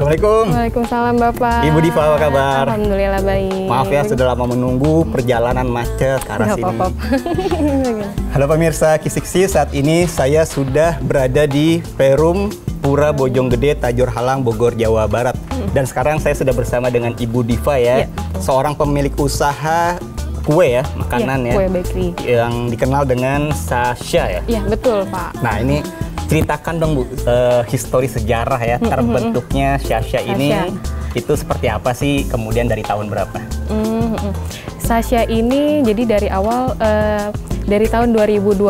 Assalamualaikum. Waalaikumsalam Bapak. Ibu Diva, apa kabar? Alhamdulillah baik. Maaf ya sudah lama menunggu, perjalanan macet ke arah sini. Apa-apa. Halo pemirsa Kisiksi, saat ini saya sudah berada di Perum Pura Bojonggede, Tajur Halang, Bogor, Jawa Barat. Dan sekarang saya sudah bersama dengan Ibu Diva ya, seorang pemilik usaha kue ya, makanan ya, kue bakery yang dikenal dengan Sasha ya. Iya betul Pak. Nah ini ceritakan dong Bu, histori sejarah ya terbentuknya Sasha ini itu seperti apa sih, kemudian dari tahun berapa? Sasha ini jadi dari awal dari tahun 2020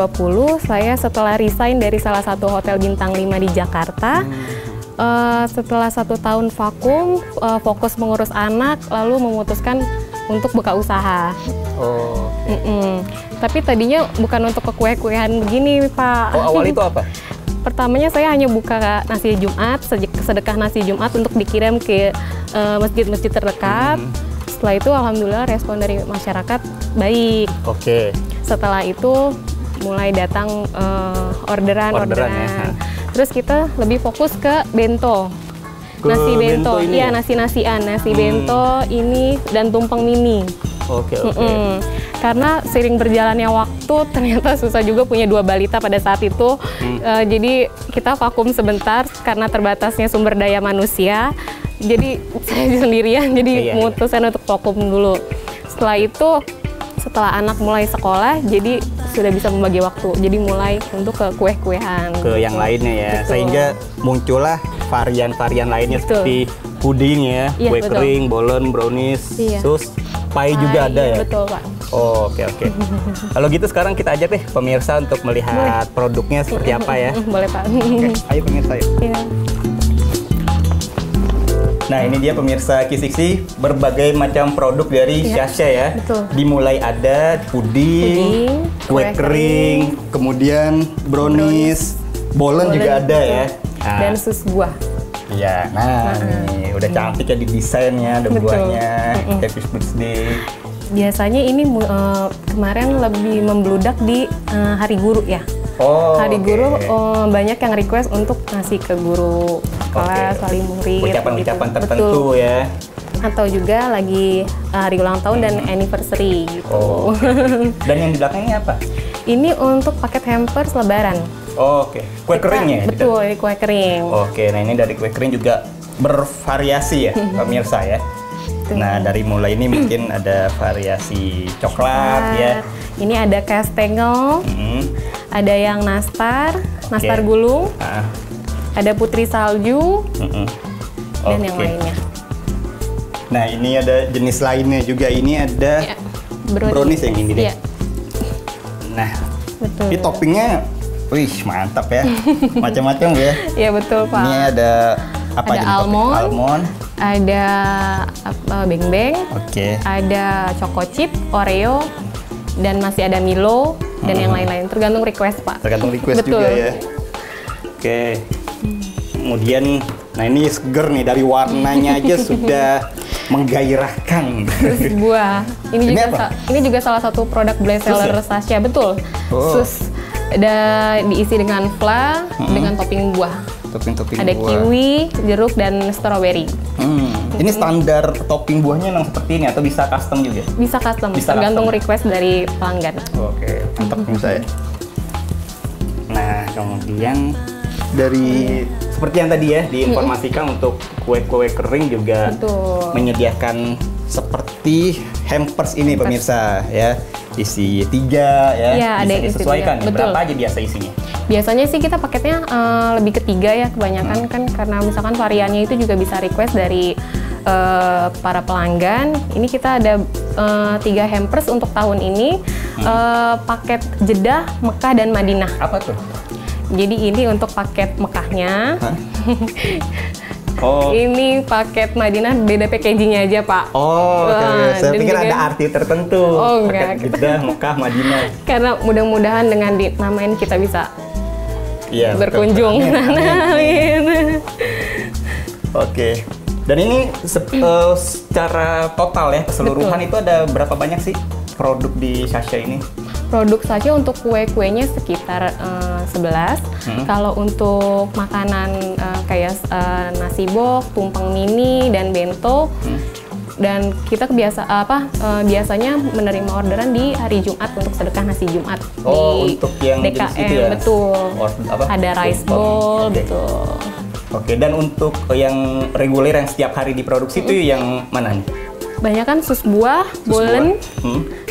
saya setelah resign dari salah satu hotel bintang 5 di Jakarta. Setelah 1 tahun vakum, fokus mengurus anak, lalu memutuskan untuk buka usaha. Oh. Tapi tadinya bukan untuk kue-kuean begini Pak. Oh, awal itu apa? Pertamanya saya hanya buka nasi Jumat, sedekah nasi Jumat untuk dikirim ke masjid-masjid terdekat. Setelah itu alhamdulillah respon dari masyarakat baik. Oke. Setelah itu mulai datang orderan. Ya. Terus kita lebih fokus ke bento. Nasi bento, iya nasi-nasian, nasi bento ini dan tumpeng mini. Oke. Karena sering berjalannya waktu ternyata susah juga punya 2 balita pada saat itu. Jadi kita vakum sebentar karena terbatasnya sumber daya manusia. Jadi saya sendirian, jadi memutuskan untuk vakum dulu. Setelah itu, setelah anak mulai sekolah, jadi sudah bisa membagi waktu. Jadi mulai untuk ke kue-kuean. Ke yang lainnya ya, sehingga muncullah varian-varian lainnya seperti puding ya, kue kering, bolen, brownies, sus, pie juga ada ya? Betul Pak. Oh, oke. Kalau gitu sekarang kita ajak deh pemirsa untuk melihat produknya seperti apa ya. Boleh Pak. Oke, ayo pemirsa yuk. Iya. Nah ini dia pemirsa Kisiksi, berbagai macam produk dari Sasha ya. Betul. Dimulai ada puding, kue kering, kemudian brownies, bolen juga ada ya. Nah, dan sus buah. Iya, nah ini udah cantik ya didesainnya, ada buahnya, happy birthday. Biasanya ini kemarin lebih membludak di Hari Guru ya. Oh, Hari Guru banyak yang request untuk ngasih ke guru kelas, wali murid. Ucapan-ucapan tertentu ya. Atau juga lagi hari ulang tahun dan anniversary gitu. Oh, dan yang di belakangnya apa? Ini untuk paket hampers lebaran. Oh, oke. Kue keringnya ya? Betul, ini kue kering. Oke, nah ini dari kue kering juga bervariasi ya pemirsa ya. Nah dari mulai ini mungkin ada variasi coklat ya. Ini ada kastengel, ada yang nastar gulung, ada putri salju, dan yang lainnya. Nah ini ada jenis lainnya juga, ini ada brownies yang ini deh. Nah, ini toppingnya, wih mantap ya, macam-macam ya. Iya betul Pak. Ini ada apa ada jenis topping? Almond, ada beng-beng, ada choco chip, Oreo, dan masih ada Milo dan yang lain-lain. Tergantung request Pak. Tergantung request juga ya. Oke. Kemudian, nah ini seger nih, dari warnanya aja sudah menggairahkan. Sus buah. Ini juga salah satu produk best seller Sasha, betul. Sus diisi dengan fla dengan topping buah. Ada kiwi, jeruk, dan strawberry. Ini standar topping buahnya memang seperti ini atau bisa custom juga? Bisa custom, tergantung request dari pelanggan. Oke, mantap pemirsa ya. Nah, kemudian dari seperti yang tadi ya diinformasikan untuk kue-kue kering juga menyediakan seperti hampers ini pemirsa ya, isi 3 ya, bisa disesuaikan ya, berapa aja biasa isinya? Biasanya sih kita paketnya lebih ke 3 ya kebanyakan kan, karena misalkan variannya itu juga bisa request dari para pelanggan. Ini kita ada 3 hampers untuk tahun ini, paket Jeddah, Mekah, dan Madinah. Apa tuh? Jadi ini untuk paket Mekahnya. Ini paket Madinah beda packagingnya aja Pak. Saya pikir ada arti tertentu. Paket Jeddah, Mekah, Madinah. Karena mudah-mudahan dengan dinamain kita bisa berkunjung. Oke. Dan ini secara total ya keseluruhan itu ada berapa banyak sih produk di Sasha ini? Produk saja untuk kue-kuenya sekitar 11. Kalau untuk makanan kayak nasi box, tumpeng mini, dan bento, dan kita biasanya menerima orderan di hari Jumat untuk sedekah nasi Jumat di untuk yang DKM, itu ya? betul. Ada rice bowl, betul. Oke, dan untuk yang reguler yang setiap hari diproduksi itu yang mana nih? Banyak kan sus buah, bolen,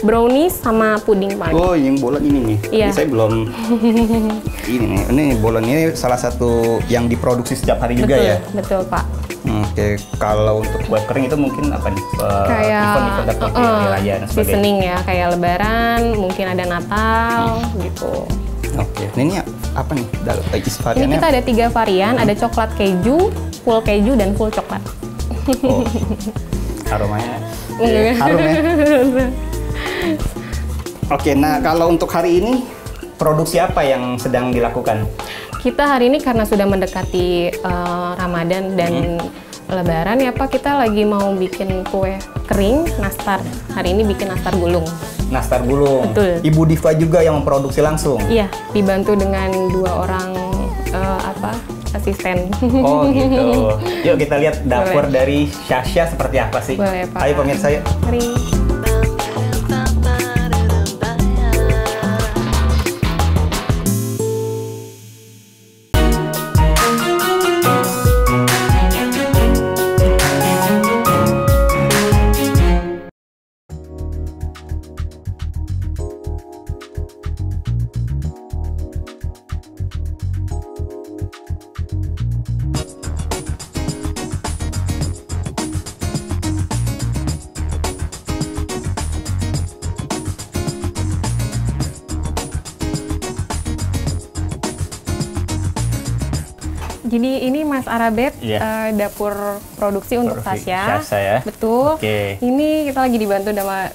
brownies, sama puding paling. Oh, yang bolen ini nih. Iya. Ini saya belum. Ini bolen ini salah satu yang diproduksi setiap hari juga ya. Betul Pak. Oke, kalau untuk kue kering itu mungkin apa nih? Kayak Event-event tertentu hari raya dan sebagainya. seasoning ya, kayak Lebaran, mungkin ada Natal gitu. Oke, ini apa nih? Ini kita ada 3 varian, ada coklat keju, full keju, dan full coklat. Oh. Aromanya harum ya. Oke, nah kalau untuk hari ini produksi apa yang sedang dilakukan? Kita hari ini karena sudah mendekati Ramadan dan Lebaran ya Pak, kita lagi mau bikin kue kering nastar. Hari ini bikin nastar gulung. Nastar gulung. Betul. Ibu Diva juga yang memproduksi langsung. Iya, dibantu dengan 2 orang asisten. Oh gitu. Yuk kita lihat dapur dari Syasha seperti apa sih. Boleh, Pak. Ayo pemirsa yuk. Mari. Jadi ini Mas Arabet, dapur produksi untuk Syasha. Syasha ya. Betul. Oke. Ini kita lagi dibantu sama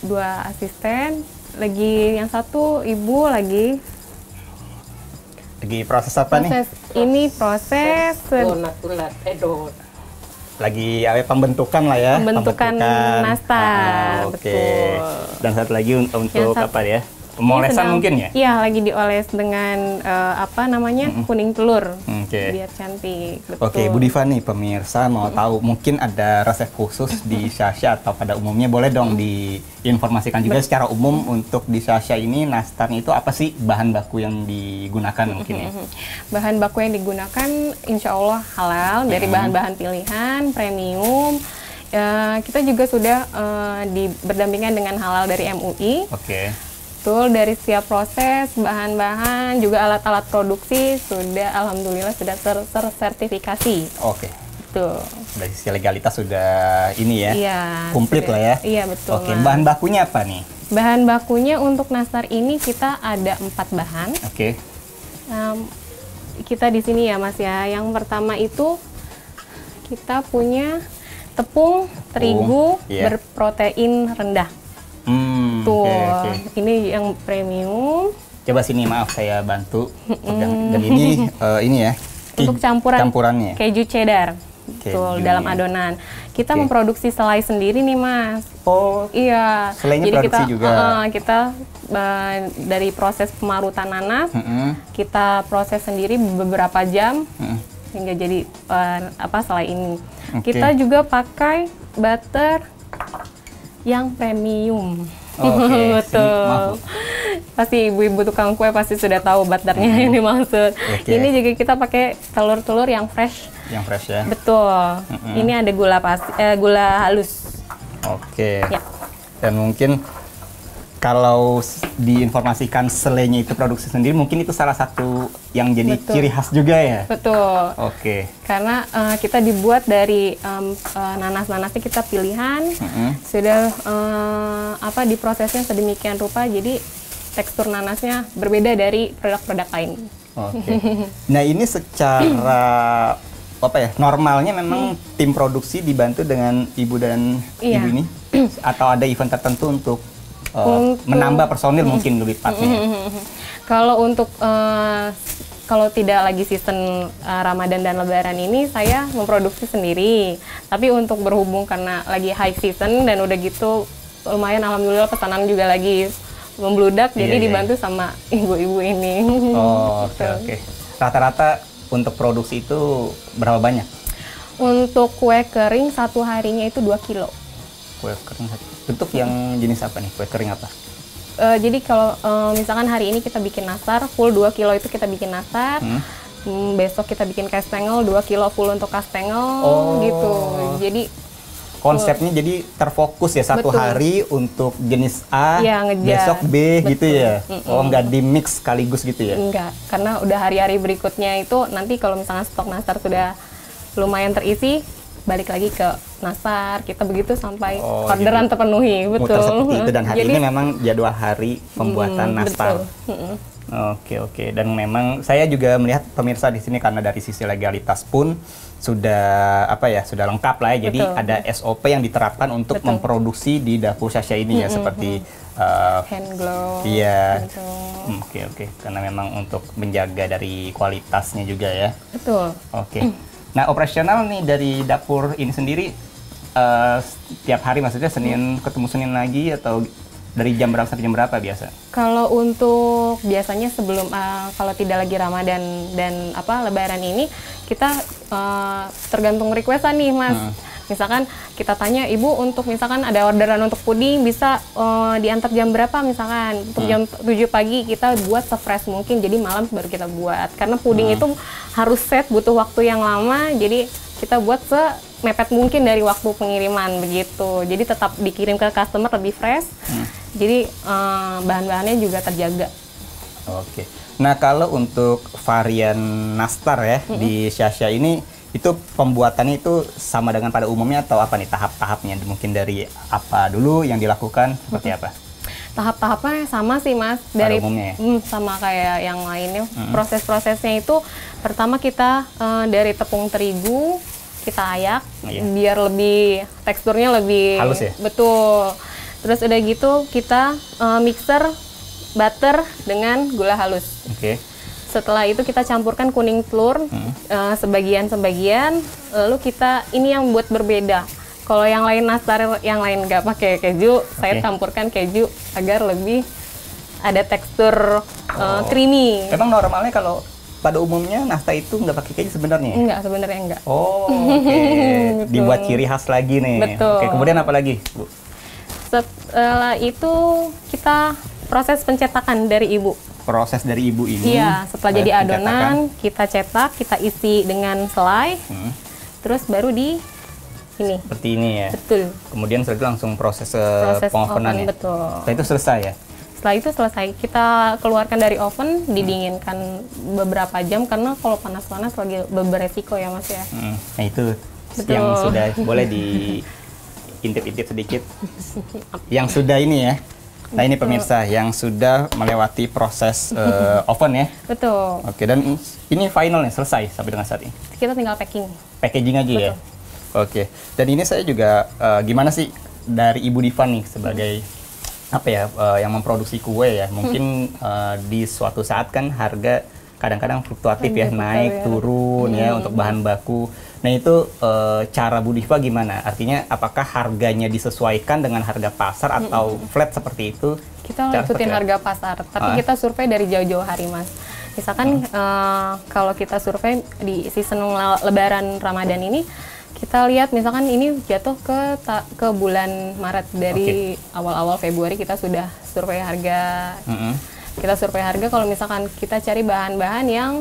2 asisten. Lagi yang satu ibu lagi proses apa nih? Ini proses Lagi pembentukan lah ya. Pembentukan nastar. Oke. Betul. Dan satu lagi untuk apa ya? Pemolesan mungkin ya? Iya, lagi dioles dengan kuning telur. Oke. Biar cantik. Betul. Oke, Bu Diva nih pemirsa mau tahu mungkin ada resep khusus di Syasha atau pada umumnya, boleh dong diinformasikan juga secara umum untuk di Syasha ini nastarnya itu apa sih bahan baku yang digunakan mungkin ya? Bahan baku yang digunakan insya Allah halal dari bahan-bahan pilihan, premium. Kita juga sudah berdampingan dengan halal dari MUI. Oke. Betul, dari setiap proses, bahan-bahan, juga alat-alat produksi sudah alhamdulillah sudah tersertifikasi. Oke. Betul. Dari sisi legalitas sudah ini ya, iya, komplit lah ya. Iya betul. Oke, bahan bakunya apa nih? Bahan bakunya untuk nastar ini kita ada 4 bahan. Oke. Kita di sini ya Mas ya. Yang pertama itu kita punya tepung terigu berprotein rendah. Tuh, ini yang premium. Coba sini, maaf saya bantu. Dan ini ya. Untuk campurannya. Keju cheddar. Betul, dalam adonan. Kita memproduksi selai sendiri nih, Mas. Oh, iya. Selainya jadi produksi juga. Kita dari proses pemarutan nanas, kita proses sendiri beberapa jam hingga jadi selai ini. Kita juga pakai butter yang premium. Betul. Pasti ibu-ibu tukang kue pasti sudah tahu butternya yang dimaksud. Ini juga kita pakai telur-telur yang fresh. Yang fresh ya. Betul. Ini ada gula halus. Oke. Ya. Dan mungkin kalau diinformasikan selainya itu produksi sendiri, mungkin itu salah satu yang jadi ciri khas juga ya? Betul. Oke. Karena kita dibuat dari nanas-nanasnya kita pilihan, sudah diprosesnya sedemikian rupa, jadi tekstur nanasnya berbeda dari produk-produk lain. Oke. Nah ini secara normalnya memang tim produksi dibantu dengan ibu dan ibu ini? Atau ada event tertentu untuk menambah personil mungkin lebih tepatnya. Kalau tidak lagi season Ramadan dan Lebaran ini saya memproduksi sendiri. Tapi untuk berhubung karena lagi high season dan udah gitu lumayan alhamdulillah pesanan juga lagi membludak, jadi Iya. dibantu sama ibu-ibu ini. Oh, oke Gitu. oke. Rata-rata untuk produksi itu berapa banyak? Untuk kue kering satu harinya itu 2 kilo. Kue kering bentuk yang jenis apa nih? Kue kering apa? Jadi kalau misalkan hari ini kita bikin nastar, full 2 kilo itu kita bikin nastar. Besok kita bikin kastengel, 2 kilo full untuk kastengel, gitu. Jadi konsepnya jadi terfokus ya satu Betul. hari untuk jenis A, Iya, ngejar. besok B gitu Betul. ya. Oh, nggak di mix sekaligus gitu ya? enggak, karena udah hari-hari berikutnya itu nanti kalau misalnya stok nastar sudah lumayan terisi, balik lagi ke nastar. Kita begitu sampai orderan jadi terpenuhi, betul. muter seperti itu, dan hari Jadi, ini memang jadwal hari pembuatan nastar. betul. Oke. Dan memang saya juga melihat pemirsa di sini karena dari sisi legalitas pun sudah sudah lengkap lah ya. Jadi Betul. ada SOP yang diterapkan untuk Betul. memproduksi di dapur Sasha ini ya, seperti Hand glove. iya. gitu. Oke. Karena memang untuk menjaga dari kualitasnya juga ya. Betul. Oke. Nah, operasional nih dari dapur ini sendiri setiap hari, maksudnya Senin ketemu Senin lagi, atau dari jam berapa sampai jam berapa biasa? Kalau untuk biasanya sebelum kalau tidak lagi Ramadan dan Lebaran ini, kita tergantung requestan nih, Mas. Misalkan kita tanya, Ibu untuk misalkan ada orderan untuk puding bisa diantar jam berapa, misalkan untuk jam 7 pagi kita buat se-fresh mungkin, jadi malam baru kita buat. Karena puding itu harus set, butuh waktu yang lama, jadi kita buat semepet mungkin dari waktu pengiriman begitu. Jadi tetap dikirim ke customer lebih fresh. Jadi bahan-bahannya juga terjaga. Oke. Nah, kalau untuk varian nastar ya di Sasha ini, itu pembuatannya itu sama dengan pada umumnya atau apa nih tahap-tahapnya? Mungkin dari apa dulu yang dilakukan, seperti apa? Tahap-tahapnya sama sih, Mas. Dari umumnya ya? sama kayak yang lainnya. Proses-prosesnya itu pertama kita dari tepung terigu kita ayak biar lebih teksturnya lebih halus ya? Betul. Terus udah gitu kita mixer butter dengan gula halus. Oke. Setelah itu kita campurkan kuning telur sebagian-sebagian, lalu kita ini yang buat berbeda. Kalau yang lain nastar yang lain nggak pakai keju, saya campurkan keju agar lebih ada tekstur creamy. Emang normalnya kalau pada umumnya nastar itu nggak pakai keju sebenarnya? Enggak, sebenarnya enggak. Oh, oke. Dibuat ciri khas lagi nih. Betul. Oke, kemudian apa lagi, Bu? Setelah itu kita proses pencetakan dari ibu. Proses dari ibu ini. Iya, setelah jadi adonan, kita cetak, kita isi dengan selai, terus baru di ini. Seperti ini ya. Betul. Kemudian setelah itu langsung proses oven, pengovenan ya. betul. Setelah itu selesai ya. Setelah itu selesai, kita keluarkan dari oven, didinginkan beberapa jam karena kalau panas-panas lagi beresiko ya, Mas ya. Nah, itu Betul. yang sudah boleh diintip-intip sedikit. Yang sudah ini ya. Nah, ini pemirsa yang sudah melewati proses oven ya. Betul. Oke, dan ini finalnya selesai sampai dengan saat ini. Kita tinggal packing. Packaging aja ya. Oke. Dan ini saya juga gimana sih dari Ibu Diva nih sebagai yang memproduksi kue ya. Mungkin di suatu saat kan harga kadang-kadang fluktuatif ya, naik turun ya untuk bahan baku. Nah, itu cara Bu Diva gimana? Artinya apakah harganya disesuaikan dengan harga pasar atau flat seperti itu? Kita ngikutin harga pasar, tapi kita survei dari jauh-jauh hari, Mas. Misalkan kalau kita survei di season Lebaran Ramadan ini, kita lihat misalkan ini jatuh ke bulan Maret, dari awal-awal Februari kita sudah survei harga. Kita survei harga kalau misalkan kita cari bahan-bahan yang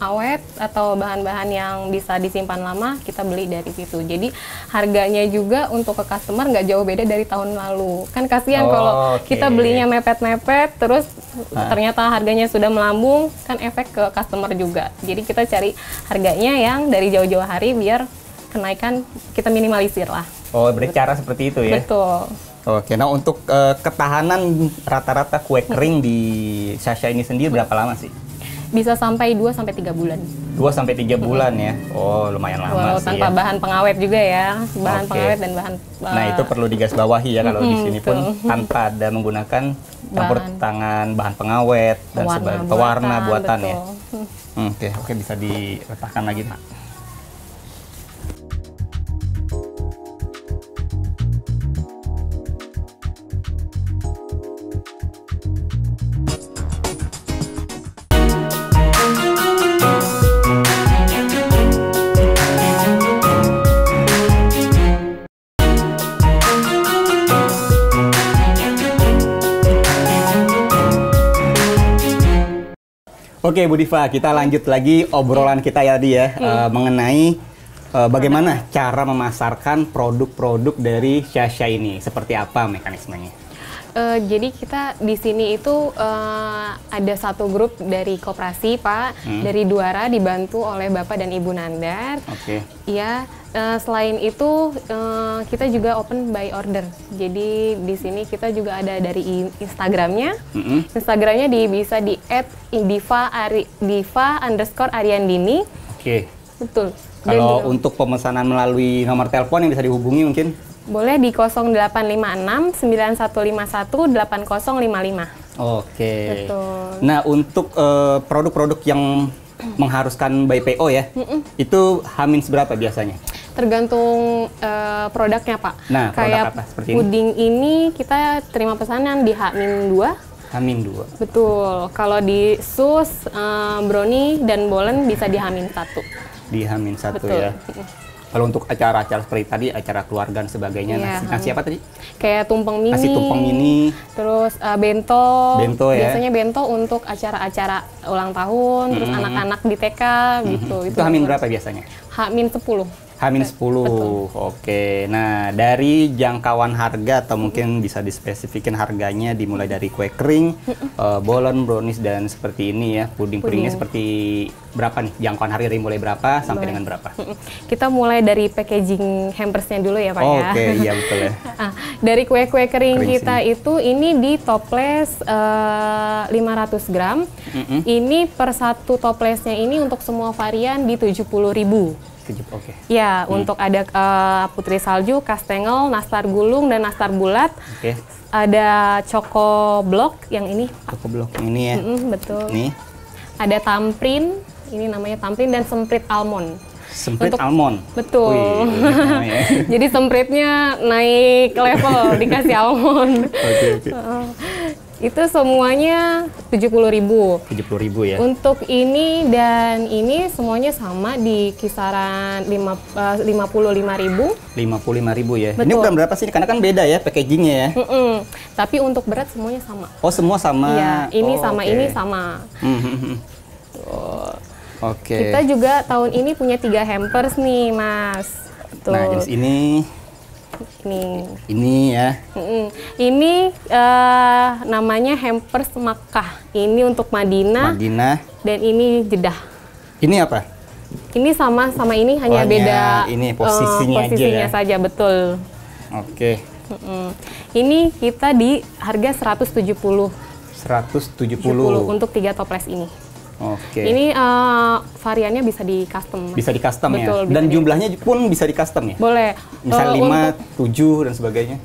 awet atau bahan-bahan yang bisa disimpan lama, kita beli dari situ. Jadi harganya juga untuk ke customer nggak jauh beda dari tahun lalu. Kan kasihan kalau kita belinya mepet-mepet terus ternyata harganya sudah melambung, kan efek ke customer juga. Jadi kita cari harganya yang dari jauh-jauh hari biar kenaikan kita minimalisir lah. Oh, bercara seperti itu ya? Betul. Oke, nah untuk ketahanan rata-rata kue kering di Sasha ini sendiri berapa lama sih? Bisa sampai 2-3 bulan. 2-3 bulan ya? Oh, lumayan lama sih tanpa ya. bahan pengawet juga ya. Bahan pengawet dan bahan... Nah, itu perlu digarisbawahi ya kalau di sini pun tanpa ada menggunakan campur tangan, bahan pengawet, dan sebagainya. Pewarna buatan ya? Oke, bisa diletakkan lagi, Pak. Oke Bu Diva, kita lanjut lagi obrolan kita ya tadi ya, mengenai bagaimana cara memasarkan produk-produk dari Syasha ini, seperti apa mekanismenya? Jadi kita di sini itu ada satu grup dari koperasi Pak, dari Duara dibantu oleh Bapak dan Ibu Nandar. Oke. Ya, selain itu kita juga open by order. Jadi di sini kita juga ada dari Instagramnya. Instagramnya bisa di @diva_ariandini. Oke. Betul. Kalau untuk pemesanan melalui nomor telepon yang bisa dihubungi mungkin? Boleh di 0856 9151 8055. Oke. Betul. Nah, untuk produk-produk yang mengharuskan by PO ya, itu H- berapa biasanya? Tergantung produknya Pak. Nah, kayak produk apa? Seperti puding ini kita terima pesanan di H-2. H-2. Betul. Kalau di sus, brownie dan bolen bisa di H-1. Di H-1 Betul. ya. Kalau untuk acara-acara seperti tadi, acara keluarga dan sebagainya, nasi apa tadi? Kayak tumpeng mini. Nasi tumpeng mini. Terus bento. Bento ya. Biasanya bento untuk acara-acara ulang tahun, terus anak-anak di TK gitu. Itu H- berapa biasanya? H-10. H-10. Oke. Nah, dari jangkauan harga atau mungkin bisa dispesifikin harganya dimulai dari kue kering, bolen, brownies dan seperti ini ya. Puding-pudingnya seperti berapa nih? Jangkauan harga dari mulai berapa sampai dengan berapa? Kita mulai dari packaging hampersnya dulu ya Pak ya. Oke, iya betul ya. Dari kue-kue kering kita itu ini di toples 500 gram. Ini per satu toplesnya ini untuk semua varian di 70.000. Oke. Ya, untuk ada putri salju, kastengel, nastar gulung, dan nastar bulat. Oke. Ada choco block yang ini. Choco block yang ini ya. Betul. Ini. Ada tamprin, ini namanya tamprin, dan semprit almond. Semprit almond? Betul. Wih, jadi sempritnya naik level, dikasih almond. Oke. Itu semuanya 70.000. 70.000 ya. Untuk ini dan ini semuanya sama di kisaran 55.000. 55.000 ya. Betul. Ini ukuran berapa sih? Karena kan beda ya packagingnya ya. Tapi untuk berat semuanya sama. Oh, semua sama. Iya, ini sama, oke. ini sama. Oke. Kita juga tahun ini punya 3 hampers nih, Mas. Tuh. Nah, jenis ini. Ini ya. Ini namanya hampers Makkah. Ini untuk Madinah. Dan ini Jeddah. Ini apa? Ini sama ini hanya beda ini posisinya aja ya. saja, betul. Oke. Ini kita di harga 170. 170 untuk 3 toples ini. Oke. Ini variannya bisa di custom. Bisa di custom ya. Betul, Dan jumlahnya pun bisa di custom ya. Boleh. Misal 5, 7 dan sebagainya.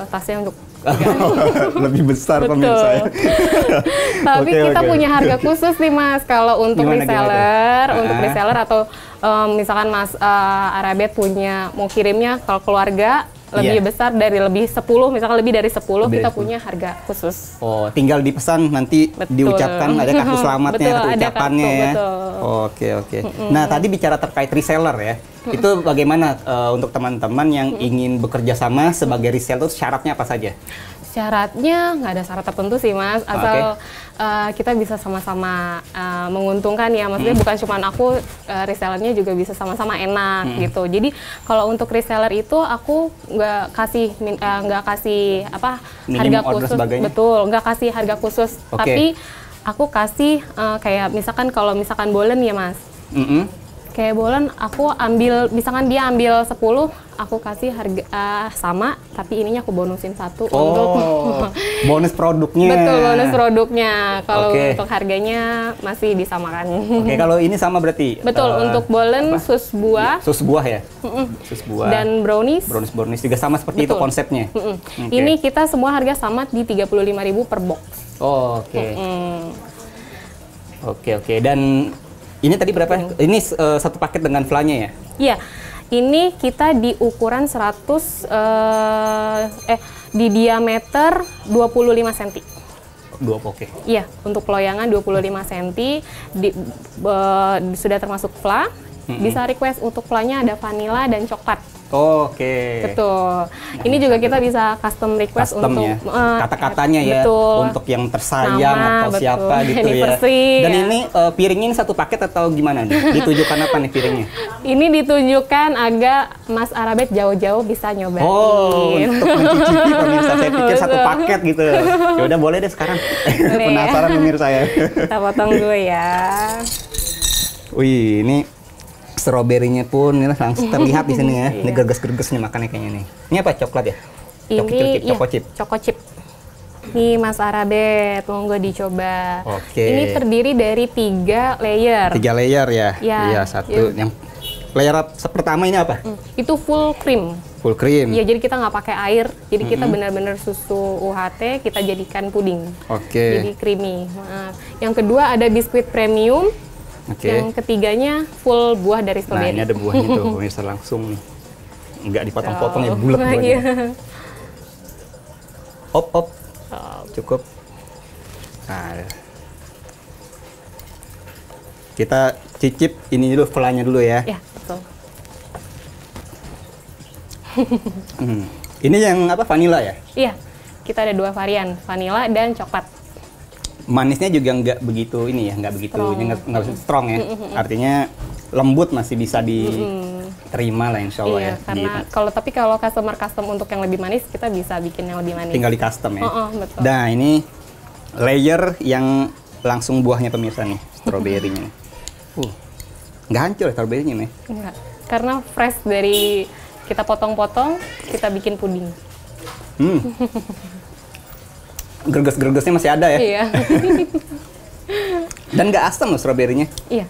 Tasnya untuk lebih besar pemirsa ya. Tapi kita punya harga khusus nih Mas kalau untuk reseller, untuk reseller atau misalkan Mas Arabet punya mau kirimnya kalau keluarga lebih besar dari misalkan lebih dari 10 kita punya harga khusus. Oh, tinggal dipesan nanti diucapkan ada kartu selamatnya, kartu ucapannya ya. Oke. Nah, tadi bicara terkait reseller ya. Itu bagaimana untuk teman-teman yang ingin bekerja sama sebagai reseller itu syaratnya apa saja? Syaratnya nggak ada syarat tertentu sih Mas, asal kita bisa sama-sama menguntungkan ya, maksudnya bukan cuma aku, resellernya juga bisa sama-sama enak gitu. Jadi kalau untuk reseller itu aku nggak kasih harga khusus, betul, nggak kasih harga khusus, tapi aku kasih kayak misalkan kalau misalkan bolen ya Mas. Kayak bolen aku ambil, misalkan dia ambil 10, aku kasih harga sama, tapi ininya aku bonusin 1 untuk bonus produknya. Betul, bonus produknya. Kalau untuk harganya masih disamakan. Oke, kalau ini sama berarti? Betul, untuk bolen sus buah. Sus buah ya? Sus buah. Dan brownies. Brownies juga sama seperti itu konsepnya? Ini kita semua harga sama di 35.000 per box. Oke. Dan ini tadi berapa? Ini satu paket dengan flanya ya? Iya. Ini kita di ukuran 100 di diameter 25 cm. Oke. Iya, untuk peloyangan 25 cm sudah termasuk fla. Bisa request untuk flanya ada vanilla dan coklat. Oke. Betul. Ini juga kita bisa custom request custom untuk ya. Kata-katanya ya, betul. untuk yang tersayang Nama, atau betul. siapa gitu ya. Anniversary, Dan ya. ini piringnya ini satu paket atau gimana nih? Ditujukan apa nih piringnya? Ini ditujukan agak Mas Arabet jauh-jauh bisa nyobain. Oh, untuk mencicipi pemirsa. Saya pikir satu Betul. paket gitu. Ya udah boleh deh sekarang. Boleh. Penasaran pemirsa ya. Kita potong dulu ya. Wih, ini stroberinya pun ini langsung terlihat di sini ya. Ini Iya. gerges-gerges nih makannya kayaknya nih. Ini apa, coklat ya? Ini Choco chip. Choco chip. Nih Mas Arabet, monggo dicoba. Oke. Ini terdiri dari 3 layer. 3 layer ya? Ya, Iya, satu. iya. Yang layer pertama ini apa? Itu full cream. Full cream. Iya, jadi kita nggak pakai air. Jadi kita benar-benar susu UHT kita jadikan puding. Oke. Jadi creamy. Nah, yang kedua ada biskuit premium. Oke. Yang ketiganya full buah dari Nah, strawberry. ini ada buahnya tuh, pemirsa langsung nih. Nggak dipotong-potong ya, bulat Nah, buahnya. iya. Op. Cukup. Nah, kita cicip ini dulu, velanya dulu ya. Ya, betul. Ini yang apa, vanilla ya? Iya, kita ada 2 varian, vanilla dan coklat. Manisnya juga nggak begitu ini ya, nggak begitu Strong. nggak begitu strong ya. Artinya lembut, masih bisa diterima lah insya Allah Iya, ya. karena kalau customer custom untuk yang lebih manis, kita bisa bikin yang lebih manis. Tinggal di custom ya. Betul. Nah, ini layer yang langsung buahnya pemirsa nih, stroberinya. Nggak hancur ya stroberinya nih. Enggak, karena fresh dari kita potong-potong, kita bikin puding. Gerges-gergesnya masih ada ya. Iya. Dan nggak asam loh stroberinya. Iya.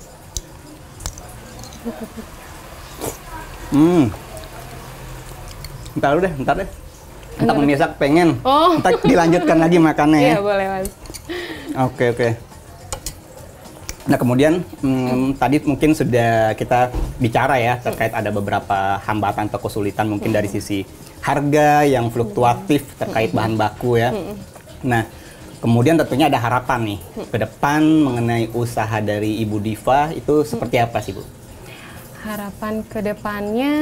Ntar deh. Ntar pemirsa pengen. Oh. Ntar dilanjutkan lagi makannya ya. Iya, boleh, Mas. Oke. Nah, kemudian tadi mungkin sudah kita bicara ya terkait ada beberapa hambatan atau kesulitan mungkin dari sisi harga yang fluktuatif terkait bahan baku ya. Nah, kemudian tentunya ada harapan nih ke depan mengenai usaha dari Ibu Diva itu seperti apa sih, Bu? Harapan ke depannya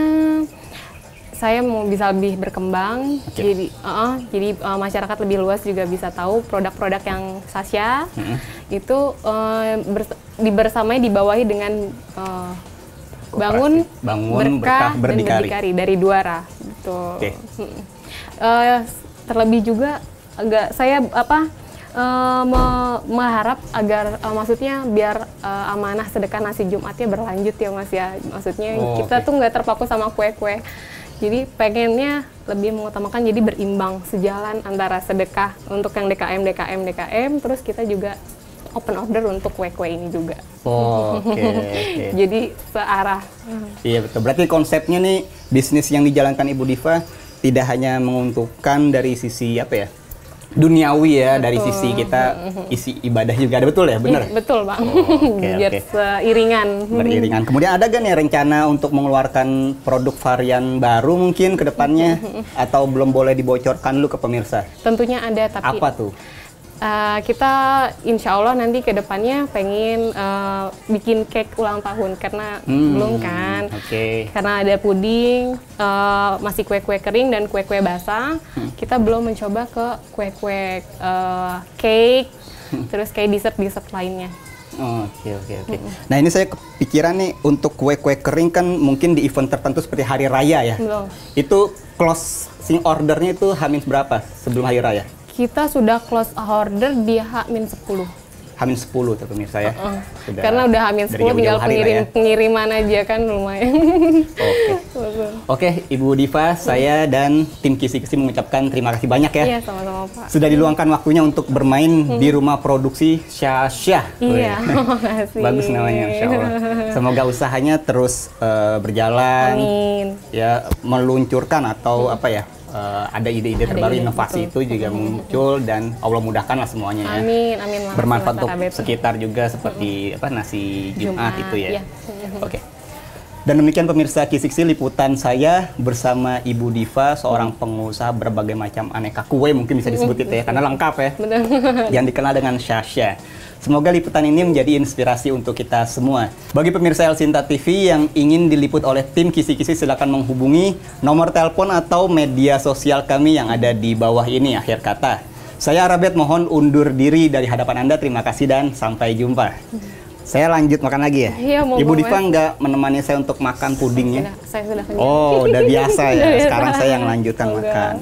saya mau bisa lebih berkembang. Oke. Jadi masyarakat lebih luas juga bisa tahu produk-produk yang Sasya itu dibersamai dibawahi dengan bangun, berkah, dan berdikari dari Duara. Betul. Oke. Terlebih juga saya mengharap agar maksudnya biar amanah sedekah nasi Jumatnya berlanjut ya Mas ya. Maksudnya kita tuh nggak terpaku sama kue-kue. Jadi pengennya lebih mengutamakan jadi berimbang sejalan antara sedekah untuk yang DKM, terus kita juga open order untuk kue-kue ini juga. Oke. Jadi searah. Iya betul. Berarti konsepnya nih bisnis yang dijalankan Ibu Diva tidak hanya menguntungkan dari sisi apa ya? Duniawi ya, betul. Dari sisi kita isi ibadah juga ada, betul ya, benar? Betul Bang, Oke. seiringan. Beriringan. Kemudian ada gak nih rencana untuk mengeluarkan produk varian baru mungkin ke depannya? Atau belum boleh dibocorkan dulu ke pemirsa? Tentunya ada, tapi apa tuh? Kita insya Allah nanti ke depannya pengen bikin cake ulang tahun karena belum kan, karena ada puding, masih kue-kue kering dan kue-kue basah. Kita belum mencoba ke kue-kue cake, terus kayak dessert lainnya. Oke. Nah ini saya kepikiran nih untuk kue-kue kering kan mungkin di event tertentu seperti hari raya ya. Belum. Itu closing ordernya itu H-min berapa sebelum hari raya? Kita sudah close order di H-10. H-10 tuh pemirsa ya. Karena udah H-10 tinggal pengiriman aja kan lumayan. Oke, Ibu Diva, saya dan tim Kisi-Kisi mengucapkan terima kasih banyak ya. Iya, sama-sama Pak. Sudah diluangkan waktunya untuk bermain di rumah produksi Sasya. Iya, makasih. Bagus namanya, Insya Allah. Semoga usahanya terus berjalan. Amin. Ya, meluncurkan atau apa ya? Ada ide-ide terbaru, inovasi itu juga muncul dan Allah mudahkanlah semuanya ya. Amin. Bermanfaat untuk sekitar juga seperti apa nasi Jumat itu ya. Iya. Oke. Dan demikian pemirsa Kisi-Kisi liputan saya bersama Ibu Diva, seorang pengusaha berbagai macam aneka kue mungkin bisa disebut itu ya karena lengkap ya. Betul. Yang dikenal dengan Sasya. Semoga liputan ini menjadi inspirasi untuk kita semua. Bagi pemirsa El Sinta TV yang ingin diliput oleh tim Kisi-Kisi, silakan menghubungi nomor telepon atau media sosial kami yang ada di bawah ini. Akhir kata, saya Arabet mohon undur diri dari hadapan Anda. Terima kasih dan sampai jumpa. Saya lanjut makan lagi ya? Iya, Ibu Diva nggak menemani saya untuk makan pudingnya? Saya sudah kenyang. Oh, udah biasa ya. Sekarang saya yang lanjutkan makan.